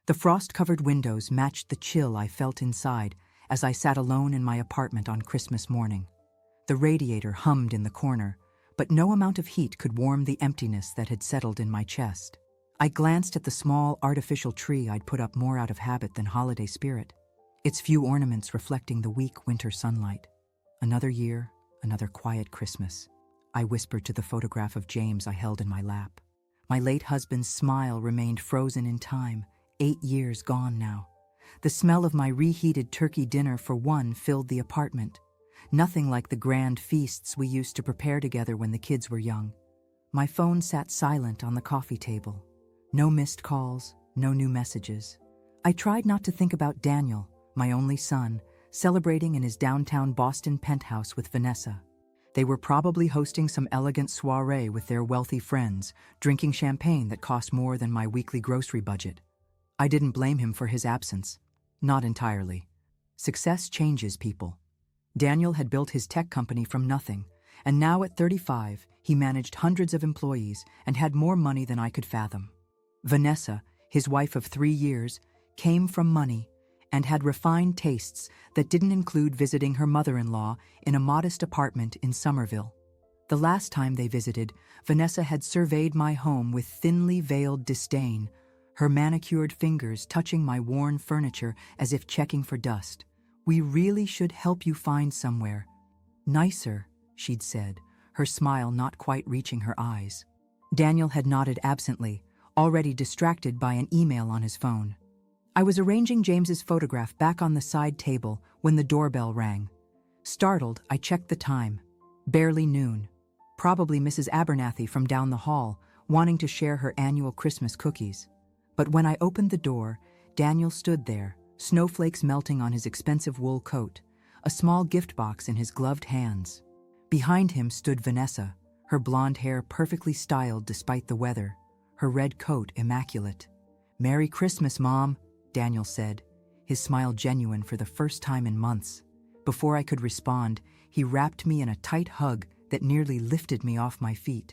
The frost-covered windows matched the chill I felt inside as I sat alone in my apartment on Christmas morning. The radiator hummed in the corner, but no amount of heat could warm the emptiness that had settled in my chest. I glanced at the small artificial tree I'd put up more out of habit than holiday spirit, its few ornaments reflecting the weak winter sunlight. Another year, another quiet Christmas. I whispered to the photograph of James I held in my lap. My late husband's smile remained frozen in time, 8 years gone now. The smell of my reheated turkey dinner for one filled the apartment. Nothing like the grand feasts we used to prepare together when the kids were young. My phone sat silent on the coffee table. No missed calls, no new messages. I tried not to think about Daniel, my only son, celebrating in his downtown Boston penthouse with Vanessa. They were probably hosting some elegant soiree with their wealthy friends, drinking champagne that cost more than my weekly grocery budget. I didn't blame him for his absence. Not entirely. Success changes people. Daniel had built his tech company from nothing, and now at 35, he managed hundreds of employees and had more money than I could fathom. Vanessa, his wife of 3 years, came from money and had refined tastes that didn't include visiting her mother-in-law in a modest apartment in Somerville. The last time they visited, Vanessa had surveyed my home with thinly veiled disdain, her manicured fingers touching my worn furniture as if checking for dust. "We really should help you find somewhere nicer," she'd said, her smile not quite reaching her eyes. Daniel had nodded absently, already distracted by an email on his phone. I was arranging James's photograph back on the side table when the doorbell rang. Startled, I checked the time. Barely noon. Probably Mrs. Abernathy from down the hall, wanting to share her annual Christmas cookies. But when I opened the door, Daniel stood there, snowflakes melting on his expensive wool coat, a small gift box in his gloved hands. Behind him stood Vanessa, her blonde hair perfectly styled despite the weather, her red coat immaculate. "Merry Christmas, Mom," Daniel said, his smile genuine for the first time in months. Before I could respond, he wrapped me in a tight hug that nearly lifted me off my feet.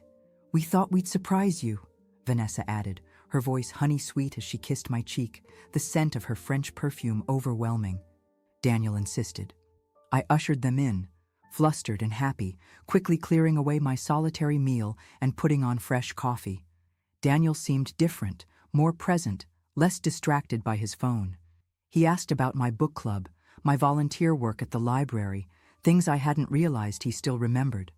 "We thought we'd surprise you," Vanessa added, her voice honey-sweet as she kissed my cheek, the scent of her French perfume overwhelming. Daniel insisted. I ushered them in, flustered and happy, quickly clearing away my solitary meal and putting on fresh coffee. Daniel seemed different, more present, less distracted by his phone. He asked about my book club, my volunteer work at the library, things I hadn't realized he still remembered.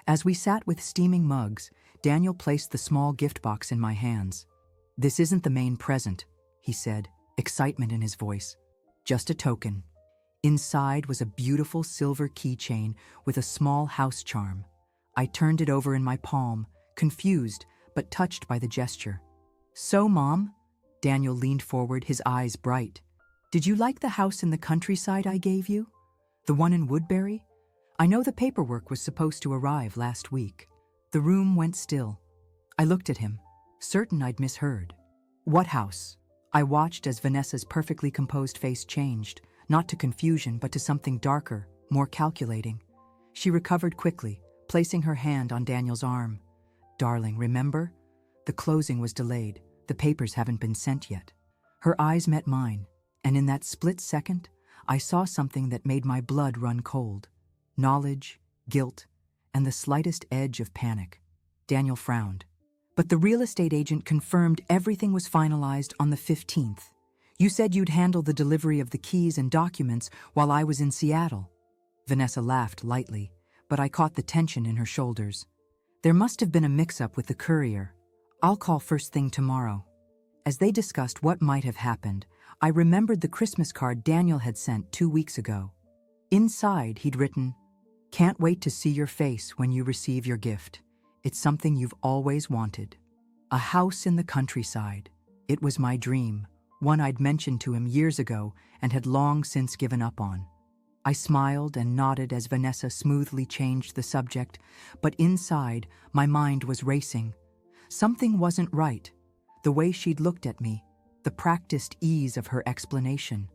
As we sat with steaming mugs, Daniel placed the small gift box in my hands. "This isn't the main present," he said, excitement in his voice. "Just a token." Inside was a beautiful silver keychain with a small house charm. I turned it over in my palm, confused but touched by the gesture. "So, Mom?" Daniel leaned forward, his eyes bright. "Did you like the house in the countryside I gave you? The one in Woodbury? I know the paperwork was supposed to arrive last week." The room went still. I looked at him, certain I'd misheard. "What house?" I watched as Vanessa's perfectly composed face changed, not to confusion but to something darker, more calculating. She recovered quickly, placing her hand on Daniel's arm. "Darling, remember? The closing was delayed. The papers haven't been sent yet." Her eyes met mine, and in that split second, I saw something that made my blood run cold. Knowledge, guilt, and the slightest edge of panic. Daniel frowned. "But the real estate agent confirmed everything was finalized on the 15th. You said you'd handle the delivery of the keys and documents while I was in Seattle." Vanessa laughed lightly, but I caught the tension in her shoulders. "There must have been a mix-up with the courier. I'll call first thing tomorrow." As they discussed what might have happened, I remembered the Christmas card Daniel had sent 2 weeks ago. Inside, he'd written, "Can't wait to see your face when you receive your gift. It's something you've always wanted." A house in the countryside. It was my dream, one I'd mentioned to him years ago and had long since given up on. I smiled and nodded as Vanessa smoothly changed the subject, but inside, my mind was racing. Something wasn't right. The way she'd looked at me, the practiced ease of her explanation.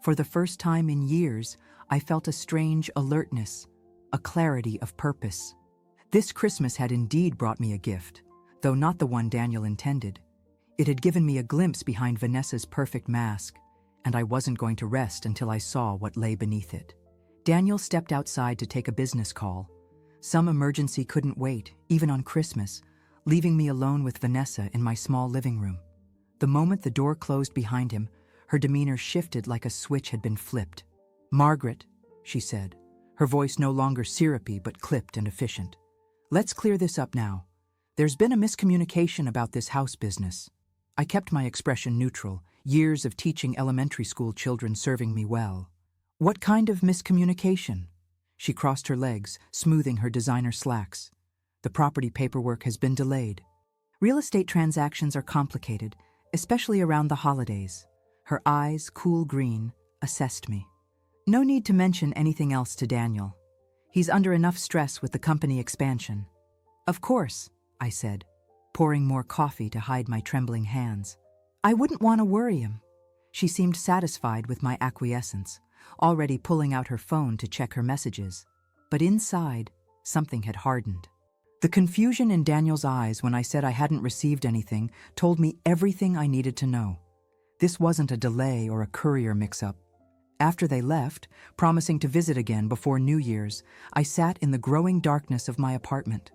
For the first time in years, I felt a strange alertness, a clarity of purpose. This Christmas had indeed brought me a gift, though not the one Daniel intended. It had given me a glimpse behind Vanessa's perfect mask, and I wasn't going to rest until I saw what lay beneath it. Daniel stepped outside to take a business call. Some emergency couldn't wait, even on Christmas, leaving me alone with Vanessa in my small living room. The moment the door closed behind him, her demeanor shifted like a switch had been flipped. "Margaret," she said, her voice no longer syrupy but clipped and efficient. "Let's clear this up now. There's been a miscommunication about this house business." I kept my expression neutral, years of teaching elementary school children serving me well. "What kind of miscommunication?" She crossed her legs, smoothing her designer slacks. "The property paperwork has been delayed. Real estate transactions are complicated, especially around the holidays." Her eyes, cool green, assessed me. "No need to mention anything else to Daniel. He's under enough stress with the company expansion." "Of course," I said, pouring more coffee to hide my trembling hands. "I wouldn't want to worry him." She seemed satisfied with my acquiescence, already pulling out her phone to check her messages. But inside, something had hardened. The confusion in Daniel's eyes when I said I hadn't received anything told me everything I needed to know. This wasn't a delay or a courier mix-up. After they left, promising to visit again before New Year's, I sat in the growing darkness of my apartment.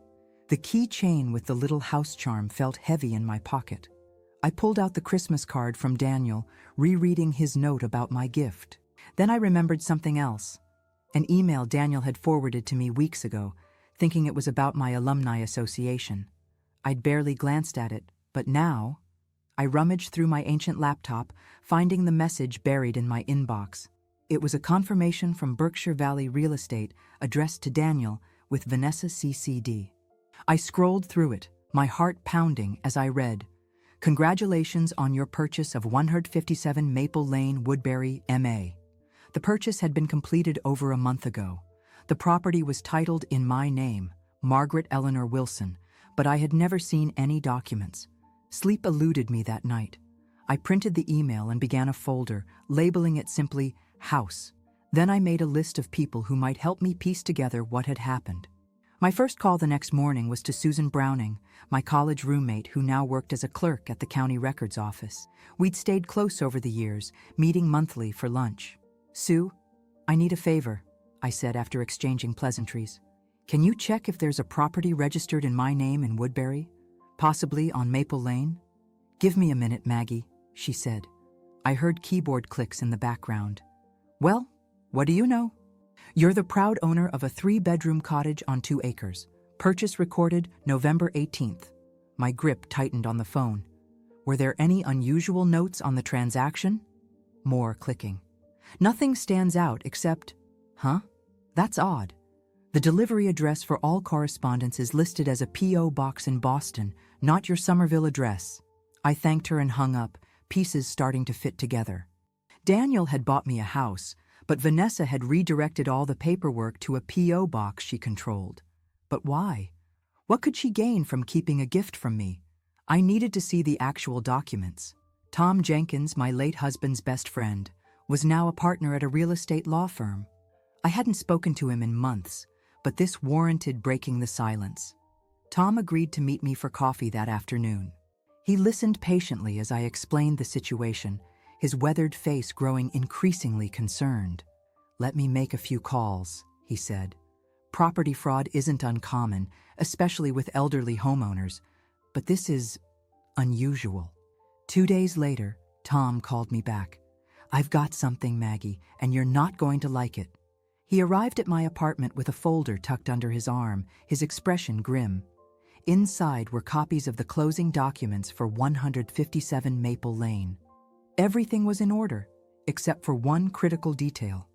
The keychain with the little house charm felt heavy in my pocket. I pulled out the Christmas card from Daniel, rereading his note about my gift. Then I remembered something else. An email Daniel had forwarded to me weeks ago, thinking it was about my alumni association. I'd barely glanced at it, but now I rummaged through my ancient laptop, finding the message buried in my inbox. It was a confirmation from Berkshire Valley Real Estate addressed to Daniel with Vanessa CCD. I scrolled through it, my heart pounding as I read, "Congratulations on your purchase of 157 Maple Lane, Woodbury, MA. The purchase had been completed over a month ago. The property was titled in my name, Margaret Eleanor Wilson, but I had never seen any documents. Sleep eluded me that night. I printed the email and began a folder, labeling it simply House. Then I made a list of people who might help me piece together what had happened. My first call the next morning was to Susan Browning, my college roommate who now worked as a clerk at the county records office. We'd stayed close over the years, meeting monthly for lunch. "Sue, I need a favor," I said after exchanging pleasantries. "Can you check if there's a property registered in my name in Woodbury? Possibly on Maple Lane?" "Give me a minute, Maggie," she said. I heard keyboard clicks in the background. "Well, what do you know? You're the proud owner of a 3-bedroom cottage on 2 acres. Purchase recorded November 18th. My grip tightened on the phone. "Were there any unusual notes on the transaction?" More clicking. "Nothing stands out except..." "Huh? That's odd. The delivery address for all correspondence is listed as a P.O. box in Boston, not your Somerville address." I thanked her and hung up, pieces starting to fit together. Daniel had bought me a house, but Vanessa had redirected all the paperwork to a P.O. box she controlled. But why? What could she gain from keeping a gift from me? I needed to see the actual documents. Tom Jenkins, my late husband's best friend, was now a partner at a real estate law firm. I hadn't spoken to him in months, but this warranted breaking the silence. Tom agreed to meet me for coffee that afternoon. He listened patiently as I explained the situation, his weathered face growing increasingly concerned. "Let me make a few calls," he said. "Property fraud isn't uncommon, especially with elderly homeowners, but this is unusual." 2 days later, Tom called me back. "I've got something, Maggie, and you're not going to like it." He arrived at my apartment with a folder tucked under his arm, his expression grim. Inside were copies of the closing documents for 157 Maple Lane. Everything was in order, except for one critical detail.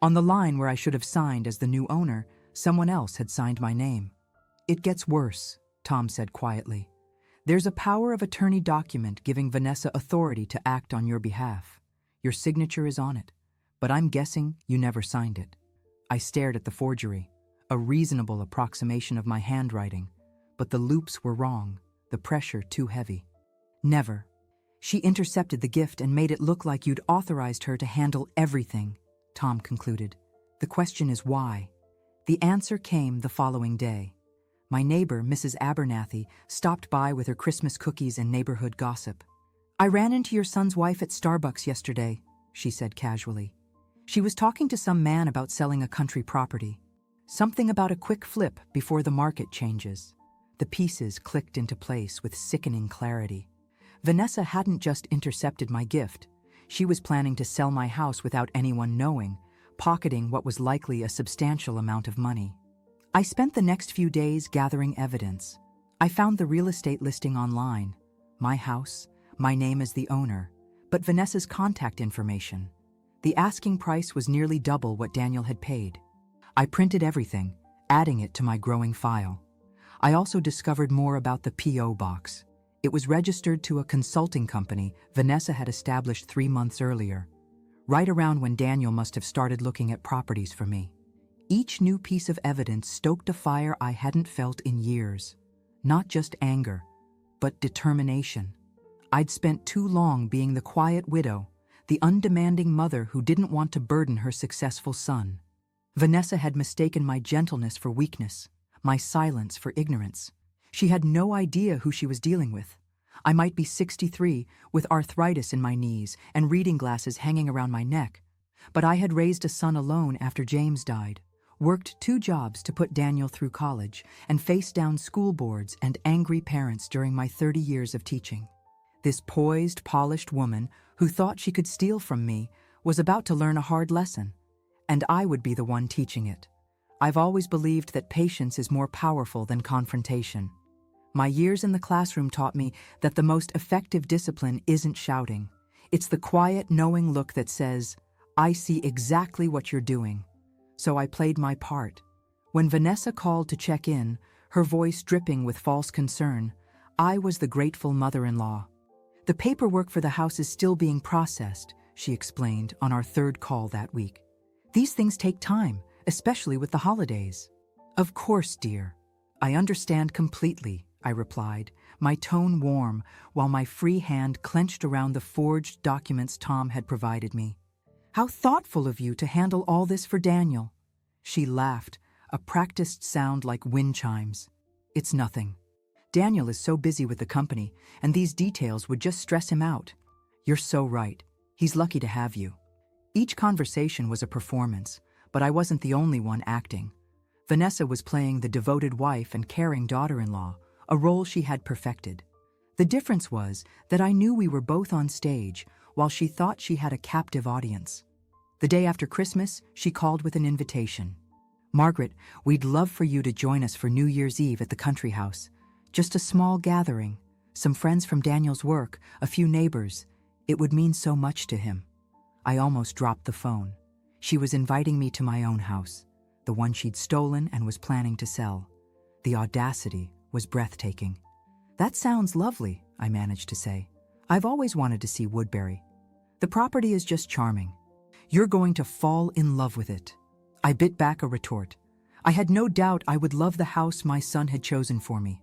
On the line where I should have signed as the new owner, someone else had signed my name. "It gets worse," Tom said quietly. "There's a power of attorney document giving Vanessa authority to act on your behalf. Your signature is on it, but I'm guessing you never signed it." I stared at the forgery, a reasonable approximation of my handwriting, but the loops were wrong, the pressure too heavy. "Never. She intercepted the gift and made it look like you'd authorized her to handle everything," Tom concluded. "The question is why?" The answer came the following day. My neighbor, Mrs. Abernathy, stopped by with her Christmas cookies and neighborhood gossip. "I ran into your son's wife at Starbucks yesterday," she said casually. "She was talking to some man about selling a country property. Something about a quick flip before the market changes." The pieces clicked into place with sickening clarity. Vanessa hadn't just intercepted my gift. She was planning to sell my house without anyone knowing, pocketing what was likely a substantial amount of money. I spent the next few days gathering evidence. I found the real estate listing online, my house, my name as the owner, but Vanessa's contact information. The asking price was nearly double what Daniel had paid. I printed everything, adding it to my growing file. I also discovered more about the P.O. box. It was registered to a consulting company Vanessa had established 3 months earlier, right around when Daniel must have started looking at properties for me. Each new piece of evidence stoked a fire I hadn't felt in years. Not just anger, but determination. I'd spent too long being the quiet widow, the undemanding mother who didn't want to burden her successful son. Vanessa had mistaken my gentleness for weakness, my silence for ignorance. She had no idea who she was dealing with. I might be 63, with arthritis in my knees and reading glasses hanging around my neck, but I had raised a son alone after James died, worked 2 jobs to put Daniel through college, and faced down school boards and angry parents during my 30 years of teaching. This poised, polished woman who thought she could steal from me was about to learn a hard lesson, and I would be the one teaching it. I've always believed that patience is more powerful than confrontation. My years in the classroom taught me that the most effective discipline isn't shouting. It's the quiet, knowing look that says, "I see exactly what you're doing." So I played my part. When Vanessa called to check in, her voice dripping with false concern, I was the grateful mother-in-law. "The paperwork for the house is still being processed," she explained on our 3rd call that week. "These things take time, especially with the holidays." "Of course, dear. I understand completely," I replied, my tone warm while my free hand clenched around the forged documents Tom had provided me. "How thoughtful of you to handle all this for Daniel." She laughed, a practiced sound like wind chimes. "It's nothing. Daniel is so busy with the company, and these details would just stress him out. You're so right. He's lucky to have you." Each conversation was a performance, but I wasn't the only one acting. Vanessa was playing the devoted wife and caring daughter-in-law, a role she had perfected. The difference was that I knew we were both on stage, while she thought she had a captive audience. The day after Christmas, she called with an invitation. "Margaret, we'd love for you to join us for New Year's Eve at the country house. Just a small gathering, some friends from Daniel's work, a few neighbors. It would mean so much to him." I almost dropped the phone. She was inviting me to my own house, the one she'd stolen and was planning to sell. The audacity was breathtaking. "That sounds lovely," I managed to say. "I've always wanted to see Woodbury. The property is just charming. You're going to fall in love with it." I bit back a retort. I had no doubt I would love the house my son had chosen for me.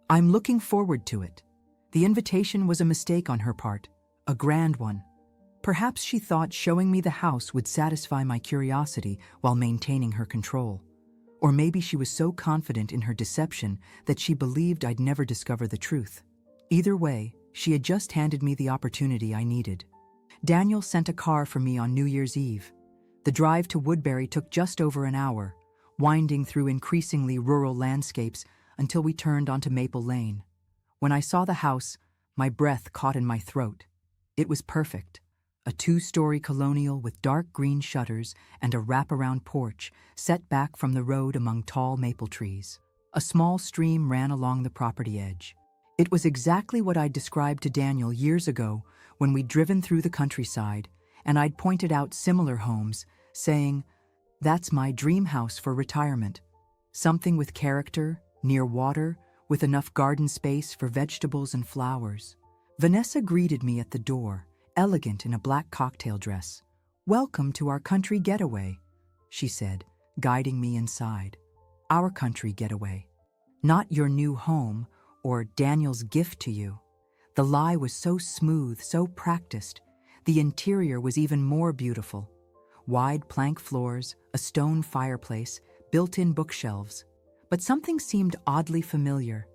"I'm looking forward to it." The invitation was a mistake on her part, a grand one. Perhaps she thought showing me the house would satisfy my curiosity while maintaining her control. Or maybe she was so confident in her deception that she believed I'd never discover the truth. Either way, she had just handed me the opportunity I needed. Daniel sent a car for me on New Year's Eve. The drive to Woodbury took just over an hour, winding through increasingly rural landscapes until we turned onto Maple Lane. When I saw the house, my breath caught in my throat. It was perfect. A 2-story colonial with dark green shutters and a wraparound porch set back from the road among tall maple trees. A small stream ran along the property edge. It was exactly what I'd described to Daniel years ago when we'd driven through the countryside, and I'd pointed out similar homes, saying, "That's my dream house for retirement. Something with character, near water, with enough garden space for vegetables and flowers." Vanessa greeted me at the door, elegant in a black cocktail dress. "Welcome to our country getaway," she said, guiding me inside. "Our country getaway. Not your new home or Daniel's gift to you." The lie was so smooth, so practiced. The interior was even more beautiful. Wide plank floors, a stone fireplace, built-in bookshelves. But something seemed oddly familiar.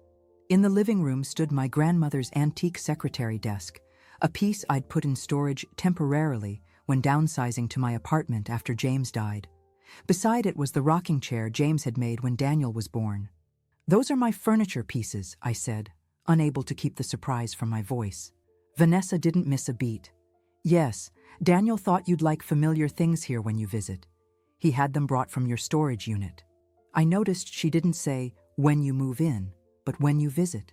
In the living room stood my grandmother's antique secretary desk, a piece I'd put in storage temporarily when downsizing to my apartment after James died. Beside it was the rocking chair James had made when Daniel was born. "Those are my furniture pieces," I said, unable to keep the surprise from my voice. Vanessa didn't miss a beat. "Yes, Daniel thought you'd like familiar things here when you visit. He had them brought from your storage unit." I noticed she didn't say, "when you move in," but "when you visit."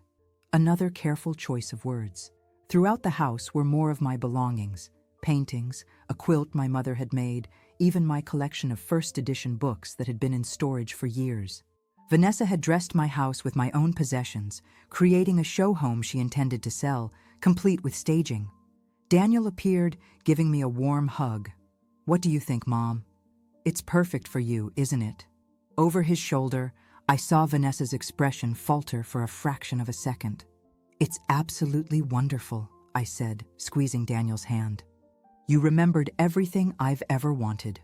Another careful choice of words. Throughout the house were more of my belongings: paintings, a quilt my mother had made, even my collection of first edition books that had been in storage for years. Vanessa had dressed my house with my own possessions, creating a show home she intended to sell, complete with staging. Daniel appeared, giving me a warm hug. "What do you think, Mom? It's perfect for you, isn't it?" Over his shoulder, I saw Vanessa's expression falter for a fraction of a second. "It's absolutely wonderful," I said, squeezing Daniel's hand. "You remembered everything I've ever wanted."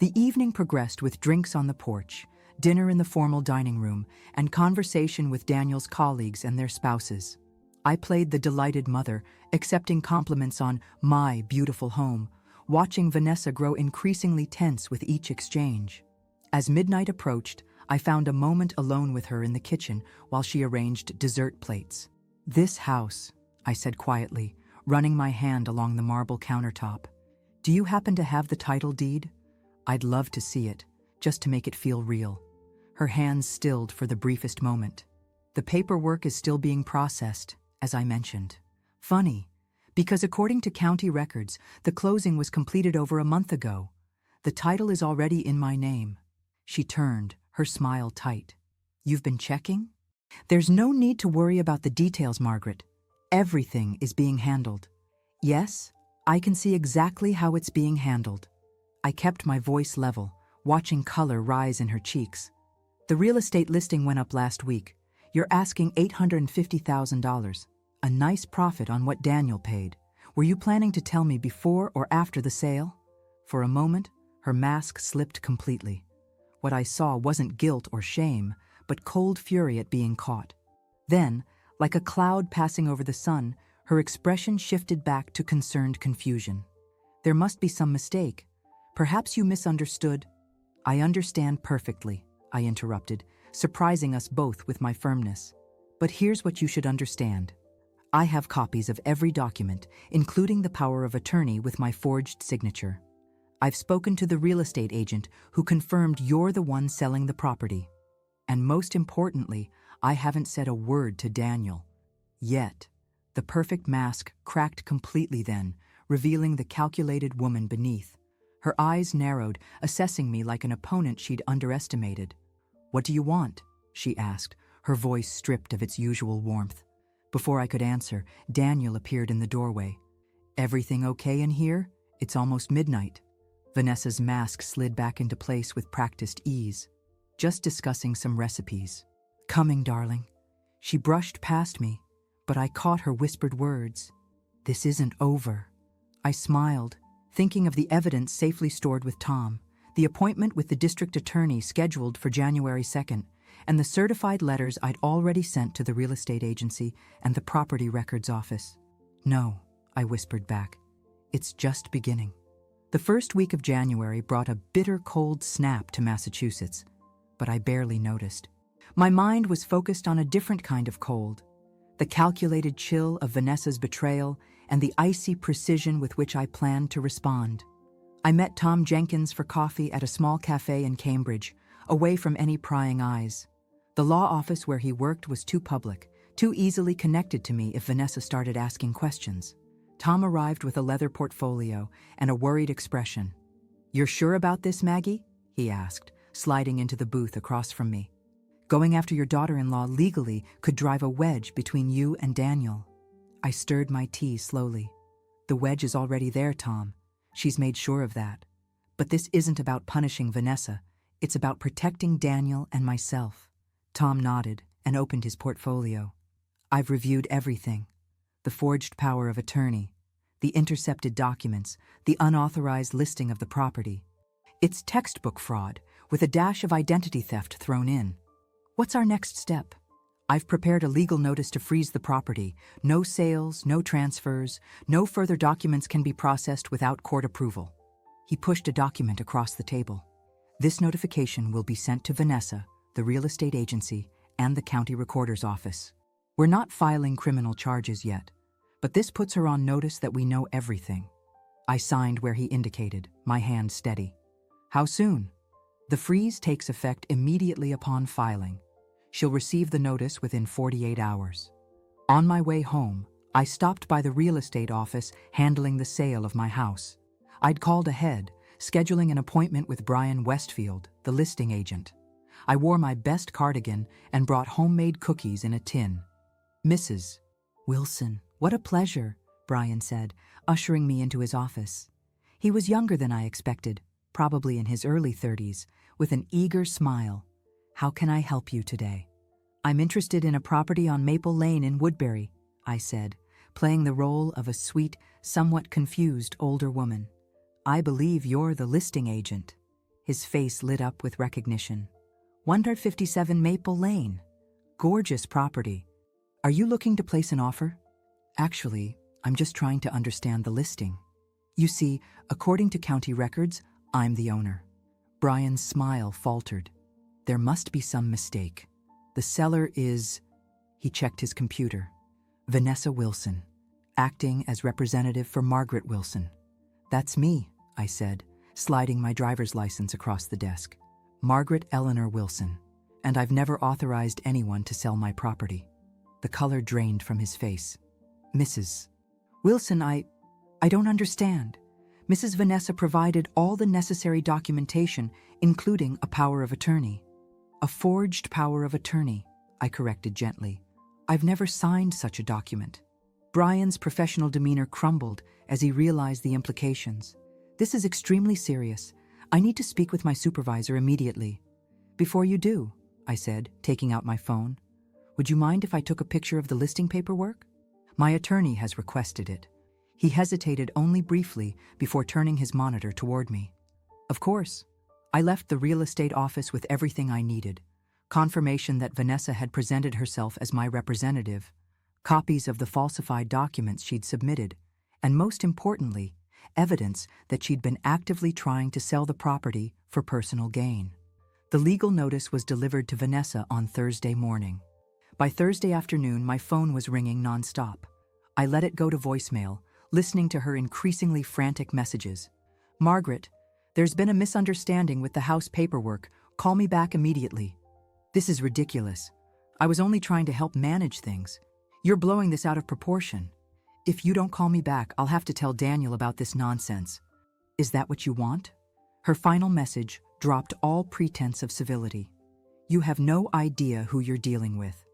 The evening progressed with drinks on the porch, dinner in the formal dining room, and conversation with Daniel's colleagues and their spouses. I played the delighted mother, accepting compliments on my beautiful home, watching Vanessa grow increasingly tense with each exchange. As midnight approached, I found a moment alone with her in the kitchen while she arranged dessert plates. "This house," I said quietly, running my hand along the marble countertop. "Do you happen to have the title deed? I'd love to see it, just to make it feel real." Her hands stilled for the briefest moment. "The paperwork is still being processed, as I mentioned." Funny, because according to county records, the closing was completed over a month ago. "The title is already in my name." She turned, her smile tight. "You've been checking?" "There's no need to worry about the details, Margaret. Everything is being handled." "Yes, I can see exactly how it's being handled." I kept my voice level, watching color rise in her cheeks. "The real estate listing went up last week. You're asking $850,000. A nice profit on what Daniel paid. Were you planning to tell me before or after the sale?" For a moment, her mask slipped completely. What I saw wasn't guilt or shame, but cold fury at being caught. Then, like a cloud passing over the sun, her expression shifted back to concerned confusion. "There must be some mistake. Perhaps you misunderstood." "I understand perfectly," I interrupted, surprising us both with my firmness. "But here's what you should understand. I have copies of every document, including the power of attorney with my forged signature. I've spoken to the real estate agent who confirmed you're the one selling the property. And most importantly, I haven't said a word to Daniel. Yet." The perfect mask cracked completely then, revealing the calculated woman beneath. Her eyes narrowed, assessing me like an opponent she'd underestimated. "What do you want?" she asked, her voice stripped of its usual warmth. Before I could answer, Daniel appeared in the doorway. "Everything okay in here? It's almost midnight." Vanessa's mask slid back into place with practiced ease. "Just discussing some recipes." "Coming, darling." She brushed past me, but I caught her whispered words. "This isn't over." I smiled, thinking of the evidence safely stored with Tom, the appointment with the district attorney scheduled for January 2nd, and the certified letters I'd already sent to the real estate agency and the property records office. "No," I whispered back. "It's just beginning." The first week of January brought a bitter cold snap to Massachusetts, but I barely noticed. My mind was focused on a different kind of cold, the calculated chill of Vanessa's betrayal and the icy precision with which I planned to respond. I met Tom Jenkins for coffee at a small cafe in Cambridge, away from any prying eyes. The law office where he worked was too public, too easily connected to me if Vanessa started asking questions. Tom arrived with a leather portfolio and a worried expression. "You're sure about this, Maggie?" he asked, sliding into the booth across from me. "Going after your daughter-in-law legally could drive a wedge between you and Daniel." I stirred my tea slowly. "The wedge is already there, Tom. She's made sure of that. But this isn't about punishing Vanessa. It's about protecting Daniel and myself." Tom nodded and opened his portfolio. "I've reviewed everything. The forged power of attorney, the intercepted documents, the unauthorized listing of the property. It's textbook fraud, with a dash of identity theft thrown in." What's our next step? I've prepared a legal notice to freeze the property. No sales, no transfers, no further documents can be processed without court approval. He pushed a document across the table. This notification will be sent to Vanessa, the real estate agency, and the county recorder's office. We're not filing criminal charges yet, but this puts her on notice that we know everything. I signed where he indicated, my hand steady. How soon? The freeze takes effect immediately upon filing. She'll receive the notice within 48 hours. On my way home, I stopped by the real estate office handling the sale of my house. I'd called ahead, scheduling an appointment with Brian Westfield, the listing agent. I wore my best cardigan and brought homemade cookies in a tin. Mrs. Wilson, what a pleasure, Brian said, ushering me into his office. He was younger than I expected, probably in his early 30s, with an eager smile. How can I help you today? I'm interested in a property on Maple Lane in Woodbury, I said, playing the role of a sweet, somewhat confused older woman. I believe you're the listing agent. His face lit up with recognition. 157 Maple Lane. Gorgeous property. Are you looking to place an offer? Actually, I'm just trying to understand the listing. You see, according to county records, I'm the owner. Brian's smile faltered. There must be some mistake. The seller is... He checked his computer. Vanessa Wilson, acting as representative for Margaret Wilson. That's me, I said, sliding my driver's license across the desk. Margaret Eleanor Wilson, and I've never authorized anyone to sell my property. The color drained from his face. Mrs. Wilson, I don't understand. Mrs. Vanessa provided all the necessary documentation, including a power of attorney. A forged power of attorney, I corrected gently. I've never signed such a document. Brian's professional demeanor crumbled as he realized the implications. This is extremely serious. I need to speak with my supervisor immediately. Before you do, I said, taking out my phone, would you mind if I took a picture of the listing paperwork? My attorney has requested it. He hesitated only briefly before turning his monitor toward me. Of course. I left the real estate office with everything I needed. Confirmation that Vanessa had presented herself as my representative, copies of the falsified documents she'd submitted, and most importantly, evidence that she'd been actively trying to sell the property for personal gain. The legal notice was delivered to Vanessa on Thursday morning. By Thursday afternoon, my phone was ringing nonstop. I let it go to voicemail, listening to her increasingly frantic messages. Margaret, there's been a misunderstanding with the house paperwork. Call me back immediately. This is ridiculous. I was only trying to help manage things. You're blowing this out of proportion. If you don't call me back, I'll have to tell Daniel about this nonsense. Is that what you want? Her final message dropped all pretense of civility. You have no idea who you're dealing with.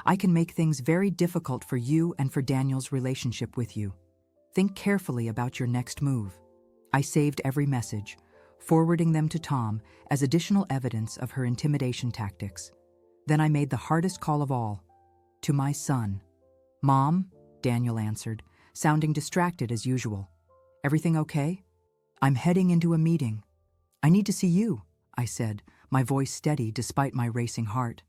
I can make things very difficult for you and for Daniel's relationship with you. Think carefully about your next move. I saved every message, forwarding them to Tom as additional evidence of her intimidation tactics. Then I made the hardest call of all, to my son. Mom, Daniel answered, sounding distracted as usual. Everything okay? I'm heading into a meeting. I need to see you, I said, my voice steady despite my racing heart.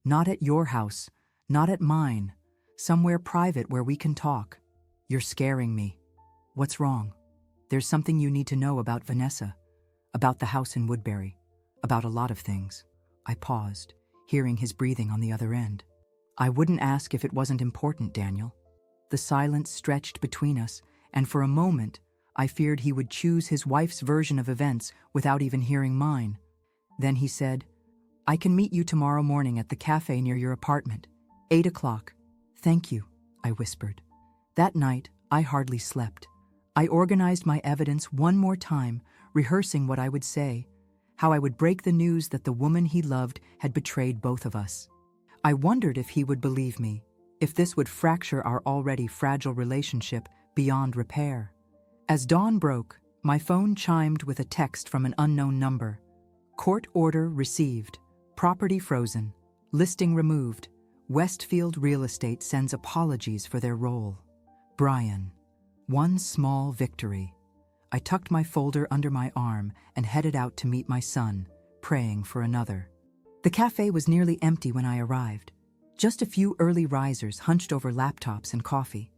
Not at your house, not at mine, somewhere private where we can talk. You're scaring me. What's wrong? There's something you need to know about Vanessa, about the house in Woodbury, about a lot of things. I paused, hearing his breathing on the other end. I wouldn't ask if it wasn't important, Daniel. The silence stretched between us, and for a moment, I feared he would choose his wife's version of events without even hearing mine. Then he said, I can meet you tomorrow morning at the cafe near your apartment, 8 o'clock. Thank you, I whispered. That night, I hardly slept. I organized my evidence one more time, rehearsing what I would say, how I would break the news that the woman he loved had betrayed both of us. I wondered if he would believe me, if this would fracture our already fragile relationship beyond repair. As dawn broke, my phone chimed with a text from an unknown number. Court order received. Property frozen. Listing removed. Westfield Real Estate sends apologies for their role. Brian. One small victory. I tucked my folder under my arm and headed out to meet my son, praying for another. The cafe was nearly empty when I arrived. Just a few early risers hunched over laptops and coffee.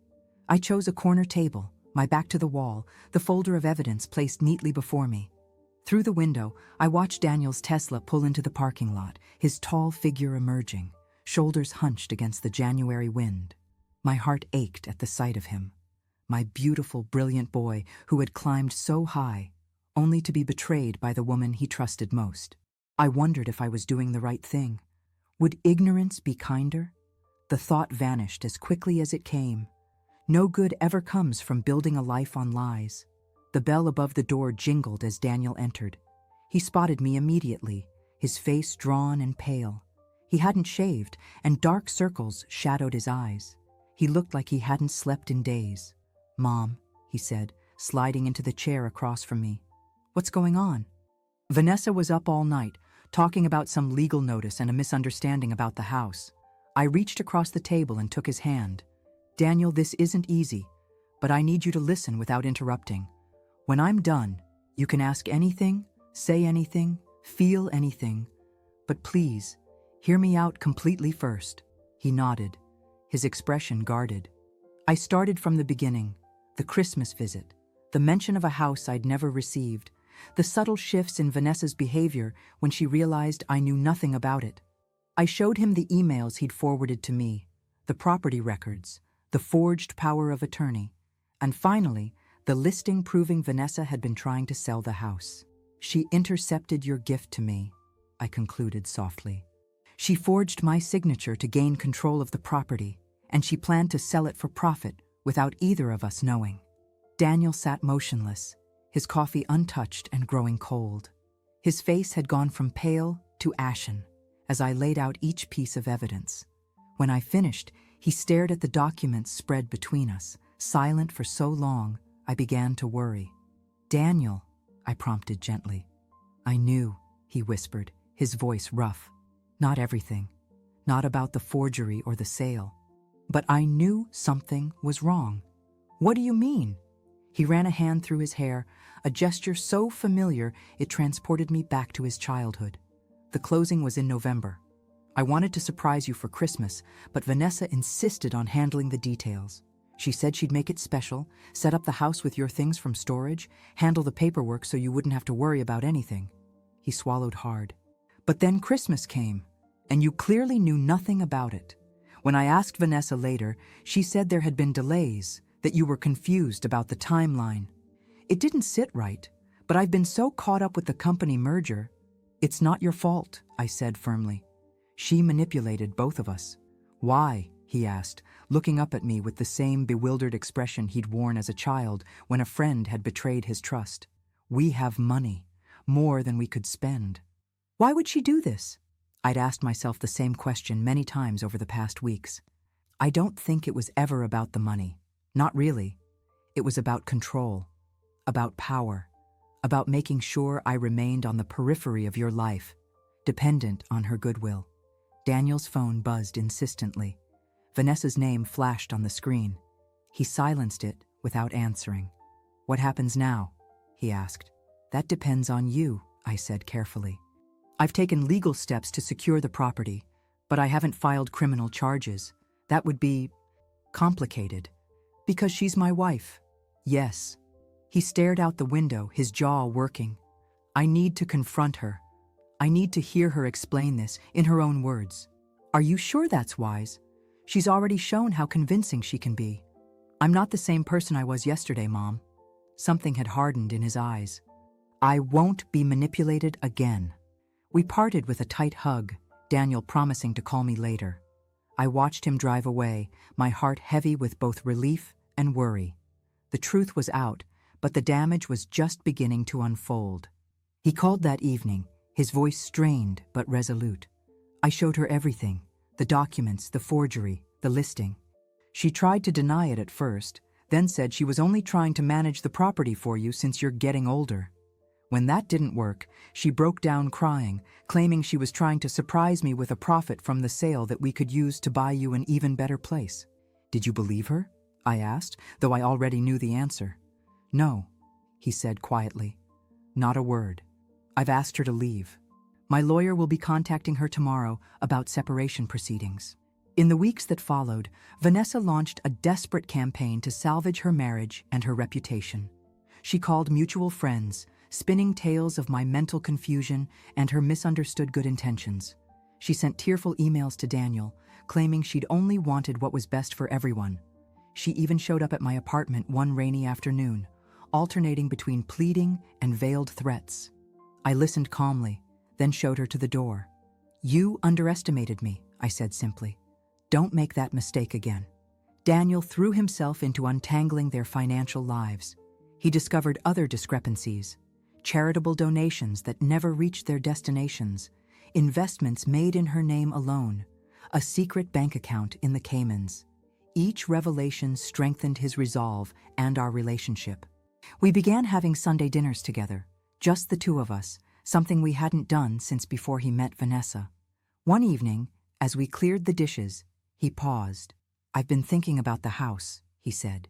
I chose a corner table, my back to the wall, the folder of evidence placed neatly before me. Through the window, I watched Daniel's Tesla pull into the parking lot, his tall figure emerging, shoulders hunched against the January wind. My heart ached at the sight of him. My beautiful, brilliant boy who had climbed so high, only to be betrayed by the woman he trusted most. I wondered if I was doing the right thing. Would ignorance be kinder? The thought vanished as quickly as it came. No good ever comes from building a life on lies. The bell above the door jingled as Daniel entered. He spotted me immediately, his face drawn and pale. He hadn't shaved, and dark circles shadowed his eyes. He looked like he hadn't slept in days. "Mom," he said, sliding into the chair across from me. "What's going on?" Vanessa was up all night, talking about some legal notice and a misunderstanding about the house. I reached across the table and took his hand. "Daniel, this isn't easy, but I need you to listen without interrupting. When I'm done, you can ask anything, say anything, feel anything, but please, hear me out completely first." He nodded, his expression guarded. I started from the beginning, the Christmas visit, the mention of a house I'd never received, the subtle shifts in Vanessa's behavior when she realized I knew nothing about it. I showed him the emails he'd forwarded to me, the property records, the forged power of attorney, and finally, the listing proving Vanessa had been trying to sell the house. "She intercepted your gift to me," I concluded softly. "She forged my signature to gain control of the property, and she planned to sell it for profit without either of us knowing." Daniel sat motionless, his coffee untouched and growing cold. His face had gone from pale to ashen as I laid out each piece of evidence. When I finished, he stared at the documents spread between us. Silent for so long, I began to worry. "Daniel," I prompted gently. "I knew," he whispered, his voice rough. "Not everything, not about the forgery or the sale. But I knew something was wrong." "What do you mean?" He ran a hand through his hair, a gesture so familiar it transported me back to his childhood. "The closing was in November. I wanted to surprise you for Christmas, but Vanessa insisted on handling the details. She said she'd make it special, set up the house with your things from storage, handle the paperwork so you wouldn't have to worry about anything." He swallowed hard. "But then Christmas came, and you clearly knew nothing about it. When I asked Vanessa later, she said there had been delays, that you were confused about the timeline. It didn't sit right, but I've been so caught up with the company merger." "It's not your fault," I said firmly. "She manipulated both of us." "Why?" he asked, looking up at me with the same bewildered expression he'd worn as a child when a friend had betrayed his trust. "We have money, more than we could spend." "Why would she do this?" I'd asked myself the same question many times over the past weeks. "I don't think it was ever about the money. Not really. It was about control, about power, about making sure I remained on the periphery of your life, dependent on her goodwill." Daniel's phone buzzed insistently. Vanessa's name flashed on the screen. He silenced it without answering. "What happens now?" he asked. "That depends on you," I said carefully. "I've taken legal steps to secure the property, but I haven't filed criminal charges. That would be complicated. Because she's my wife." "Yes." He stared out the window, his jaw working. "I need to confront her. I need to hear her explain this in her own words." "Are you sure that's wise? She's already shown how convincing she can be." "I'm not the same person I was yesterday, Mom." Something had hardened in his eyes. "I won't be manipulated again." We parted with a tight hug, Daniel promising to call me later. I watched him drive away, my heart heavy with both relief and worry. The truth was out, but the damage was just beginning to unfold. He called that evening, his voice strained but resolute. I showed her everything, the documents, the forgery, the listing. She tried to deny it at first, then said she was only trying to manage the property for you since you're getting older. When that didn't work, she broke down crying, claiming she was trying to surprise me with a profit from the sale that we could use to buy you an even better place. "Did you believe her?" I asked, though I already knew the answer. "No," he said quietly. "Not a word. I've asked her to leave." My lawyer will be contacting her tomorrow about separation proceedings. In the weeks that followed, Vanessa launched a desperate campaign to salvage her marriage and her reputation. She called mutual friends, spinning tales of my mental confusion and her misunderstood good intentions. She sent tearful emails to Daniel, claiming she'd only wanted what was best for everyone. She even showed up at my apartment one rainy afternoon, alternating between pleading and veiled threats. I listened calmly, then showed her to the door. "You underestimated me," I said simply. "Don't make that mistake again." Daniel threw himself into untangling their financial lives. He discovered other discrepancies: charitable donations that never reached their destinations, investments made in her name alone, a secret bank account in the Caymans. Each revelation strengthened his resolve and our relationship. We began having Sunday dinners together, just the two of us, something we hadn't done since before he met Vanessa. One evening, as we cleared the dishes, he paused. "I've been thinking about the house," he said.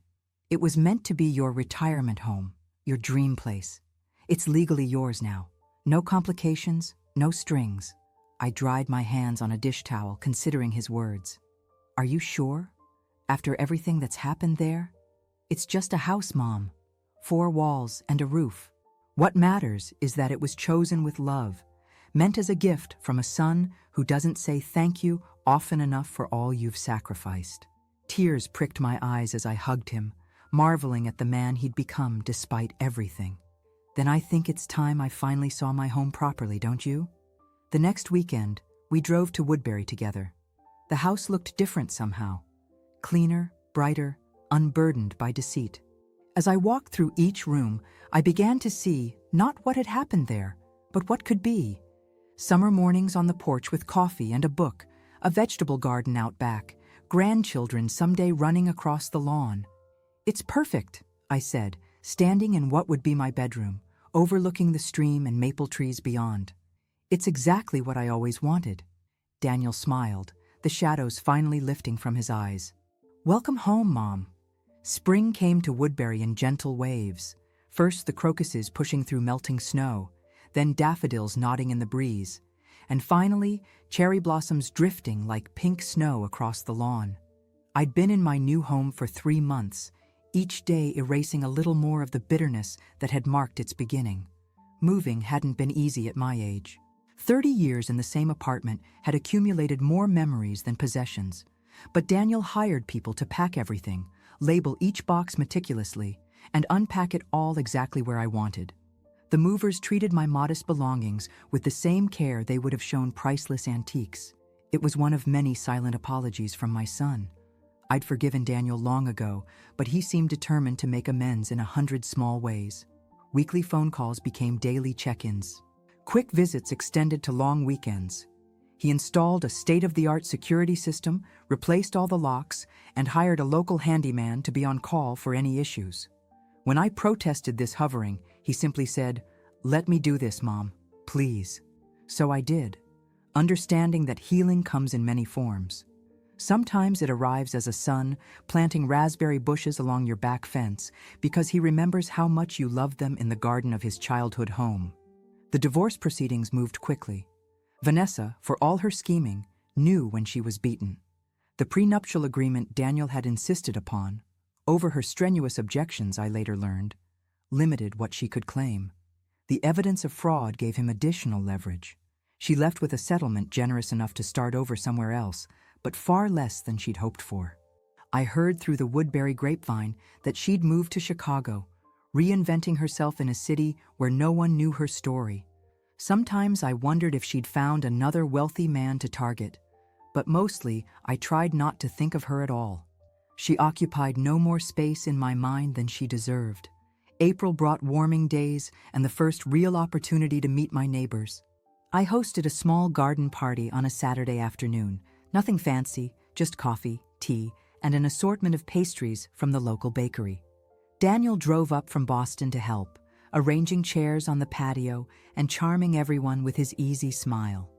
"It was meant to be your retirement home, your dream place. It's legally yours now. No complications, no strings." I dried my hands on a dish towel, considering his words. "Are you sure? After everything that's happened there? It's just a house, Mom. 4 walls and a roof. What matters is that it was chosen with love, meant as a gift from a son who doesn't say thank you often enough for all you've sacrificed." Tears pricked my eyes as I hugged him, marveling at the man he'd become despite everything. "Then I think it's time I finally saw my home properly, don't you?" The next weekend, we drove to Woodbury together. The house looked different somehow. Cleaner, brighter, unburdened by deceit. As I walked through each room, I began to see not what had happened there, but what could be. Summer mornings on the porch with coffee and a book, a vegetable garden out back, grandchildren someday running across the lawn. "It's perfect," I said, standing in what would be my bedroom, overlooking the stream and maple trees beyond. "It's exactly what I always wanted." Daniel smiled, the shadows finally lifting from his eyes. "Welcome home, Mom." Spring came to Woodbury in gentle waves. First the crocuses pushing through melting snow, then daffodils nodding in the breeze, and finally cherry blossoms drifting like pink snow across the lawn. I'd been in my new home for 3 months, each day erasing a little more of the bitterness that had marked its beginning. Moving hadn't been easy at my age. 30 years in the same apartment had accumulated more memories than possessions, but Daniel hired people to pack everything, label each box meticulously, and unpack it all exactly where I wanted. The movers treated my modest belongings with the same care they would have shown priceless antiques. It was one of many silent apologies from my son. I'd forgiven Daniel long ago, but he seemed determined to make amends in 100 small ways. Weekly phone calls became daily check-ins. Quick visits extended to long weekends. He installed a state-of-the-art security system, replaced all the locks, and hired a local handyman to be on call for any issues. When I protested this hovering, he simply said, "Let me do this, Mom, please." So I did, understanding that healing comes in many forms. Sometimes it arrives as a son planting raspberry bushes along your back fence because he remembers how much you loved them in the garden of his childhood home. The divorce proceedings moved quickly. Vanessa, for all her scheming, knew when she was beaten. The prenuptial agreement Daniel had insisted upon, over her strenuous objections I later learned, limited what she could claim. The evidence of fraud gave him additional leverage. She left with a settlement generous enough to start over somewhere else, but far less than she'd hoped for. I heard through the Woodbury grapevine that she'd moved to Chicago, reinventing herself in a city where no one knew her story. Sometimes I wondered if she'd found another wealthy man to target, but mostly I tried not to think of her at all. She occupied no more space in my mind than she deserved. April brought warming days and the first real opportunity to meet my neighbors. I hosted a small garden party on a Saturday afternoon. Nothing fancy, just coffee, tea, and an assortment of pastries from the local bakery. Daniel drove up from Boston to help, arranging chairs on the patio and charming everyone with his easy smile.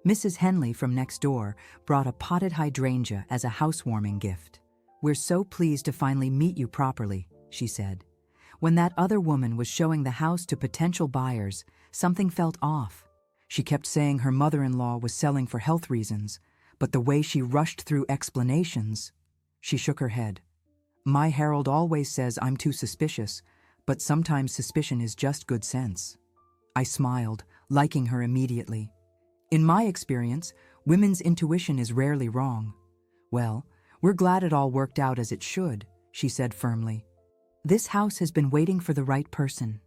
Mrs. Henley from next door brought a potted hydrangea as a housewarming gift. "We're so pleased to finally meet you properly," she said. When that other woman was showing the house to potential buyers, something felt off. She kept saying her mother-in-law was selling for health reasons, but the way she rushed through explanations. She shook her head. My Harold always says I'm too suspicious, but sometimes suspicion is just good sense. I smiled, liking her immediately. In my experience, women's intuition is rarely wrong. Well, we're glad it all worked out as it should, she said firmly. This house has been waiting for the right person.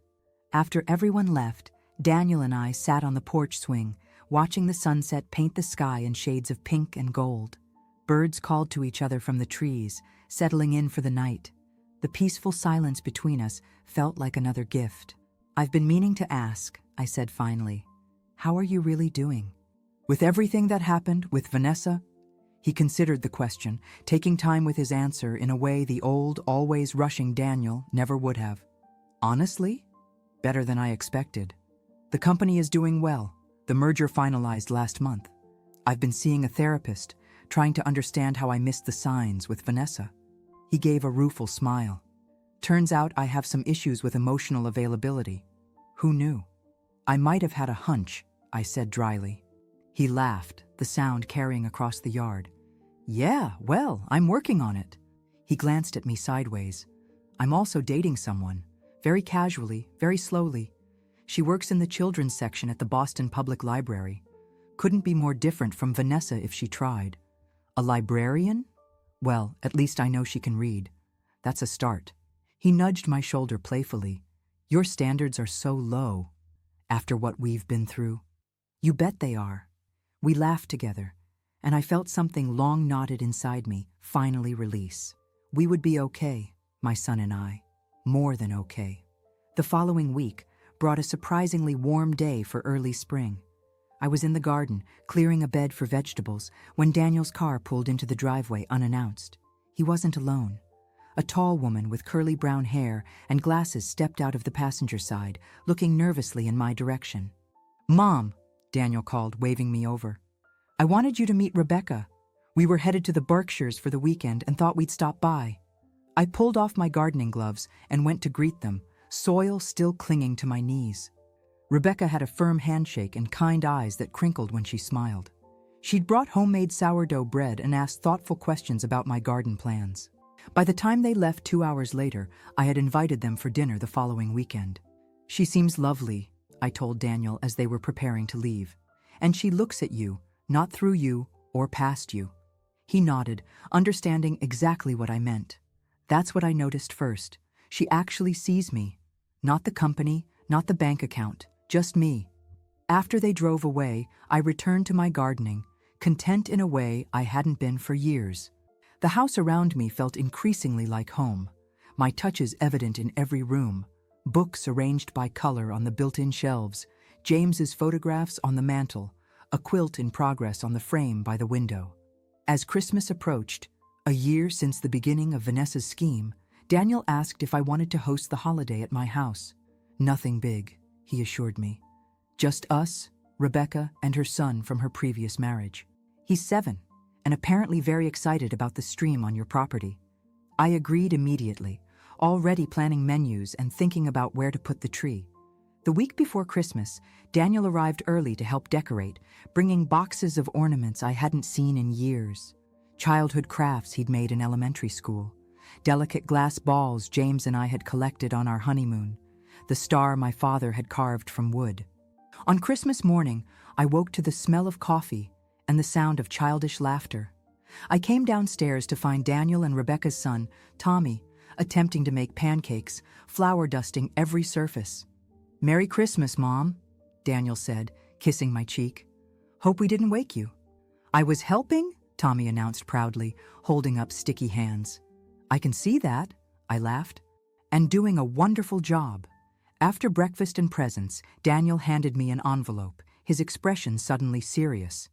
After everyone left, Daniel and I sat on the porch swing, watching the sunset paint the sky in shades of pink and gold. Birds called to each other from the trees, settling in for the night. The peaceful silence between us felt like another gift. I've been meaning to ask, I said finally. How are you really doing? With everything that happened with Vanessa? He considered the question, taking time with his answer in a way the old, always rushing Daniel never would have. Honestly? Better than I expected. The company is doing well. The merger finalized last month. I've been seeing a therapist, trying to understand how I missed the signs with Vanessa. He gave a rueful smile. Turns out I have some issues with emotional availability. Who knew? I might have had a hunch, I said dryly. He laughed, the sound carrying across the yard. Yeah, well, I'm working on it. He glanced at me sideways. I'm also dating someone, very casually, very slowly. She works in the children's section at the Boston Public Library. Couldn't be more different from Vanessa if she tried. A librarian? Well, at least I know she can read. That's a start. He nudged my shoulder playfully. Your standards are so low. After what we've been through. You bet they are. We laughed together, and I felt something long knotted inside me finally release. We would be okay, my son and I. More than okay. The following week brought a surprisingly warm day for early spring. I was in the garden, clearing a bed for vegetables, when Daniel's car pulled into the driveway unannounced. He wasn't alone. A tall woman with curly brown hair and glasses stepped out of the passenger side, looking nervously in my direction. Mom, Daniel called, waving me over. I wanted you to meet Rebecca. We were headed to the Berkshires for the weekend and thought we'd stop by. I pulled off my gardening gloves and went to greet them, soil still clinging to my knees. Rebecca had a firm handshake and kind eyes that crinkled when she smiled. She'd brought homemade sourdough bread and asked thoughtful questions about my garden plans. By the time they left 2 hours later, I had invited them for dinner the following weekend. She seems lovely, I told Daniel as they were preparing to leave. And she looks at you, not through you or past you. He nodded, understanding exactly what I meant. That's what I noticed first. She actually sees me. Not the company, not the bank account, just me. After they drove away, I returned to my gardening, content in a way I hadn't been for years. The house around me felt increasingly like home, my touches evident in every room, books arranged by color on the built-in shelves, James's photographs on the mantel, a quilt in progress on the frame by the window. As Christmas approached, a year since the beginning of Vanessa's scheme, Daniel asked if I wanted to host the holiday at my house. Nothing big, he assured me. Just us, Rebecca, and her son from her previous marriage. He's 7. And apparently very excited about the stream on your property. I agreed immediately, already planning menus and thinking about where to put the tree. The week before Christmas, Daniel arrived early to help decorate, bringing boxes of ornaments I hadn't seen in years. Childhood crafts he'd made in elementary school. Delicate glass balls James and I had collected on our honeymoon. The star my father had carved from wood. On Christmas morning, I woke to the smell of coffee and the sound of childish laughter. I came downstairs to find Daniel and Rebecca's son, Tommy, attempting to make pancakes, flour dusting every surface. Merry Christmas, Mom, Daniel said, kissing my cheek. Hope we didn't wake you. I was helping, Tommy announced proudly, holding up sticky hands. I can see that, I laughed. And doing a wonderful job. After breakfast and presents, Daniel handed me an envelope, his expression suddenly serious.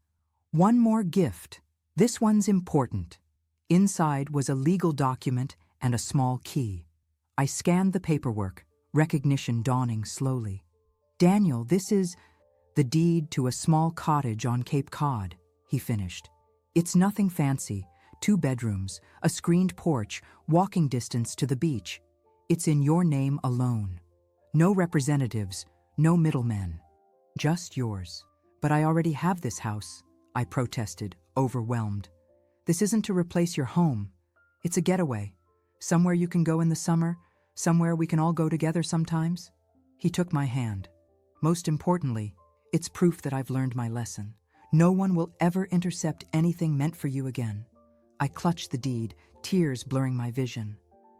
One more gift. This one's important. Inside was a legal document and a small key. I scanned the paperwork, recognition dawning slowly. Daniel, this is the deed to a small cottage on Cape Cod, he finished. It's nothing fancy, 2 bedrooms, a screened porch, walking distance to the beach. It's in your name alone. No representatives, no middlemen. Just yours. But I already have this house, I protested, overwhelmed. This isn't to replace your home. It's a getaway. Somewhere you can go in the summer, somewhere we can all go together sometimes. He took my hand. Most importantly, it's proof that I've learned my lesson. No one will ever intercept anything meant for you again. I clutched the deed, tears blurring my vision.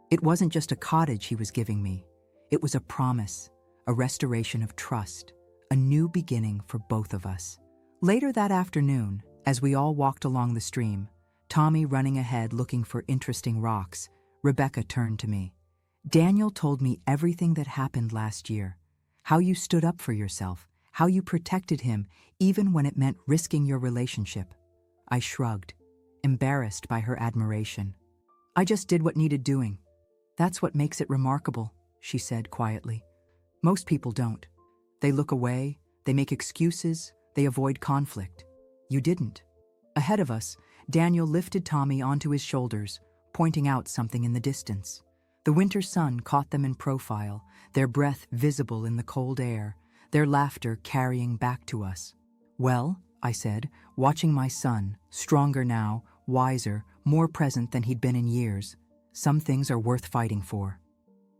It wasn't just a cottage he was giving me. It was a promise, a restoration of trust, a new beginning for both of us. Later that afternoon, as we all walked along the stream, Tommy running ahead looking for interesting rocks, Rebecca turned to me. Daniel told me everything that happened last year, how you stood up for yourself, how you protected him even when it meant risking your relationship. I shrugged, embarrassed by her admiration. I just did what needed doing. That's what makes it remarkable, she said quietly. Most people don't. They look away, they make excuses, they avoid conflict. You didn't. Ahead of us, Daniel lifted Tommy onto his shoulders, pointing out something in the distance. The winter sun caught them in profile, their breath visible in the cold air, their laughter carrying back to us. Well, I said, watching my son, stronger now, wiser, more present than he'd been in years. Some things are worth fighting for.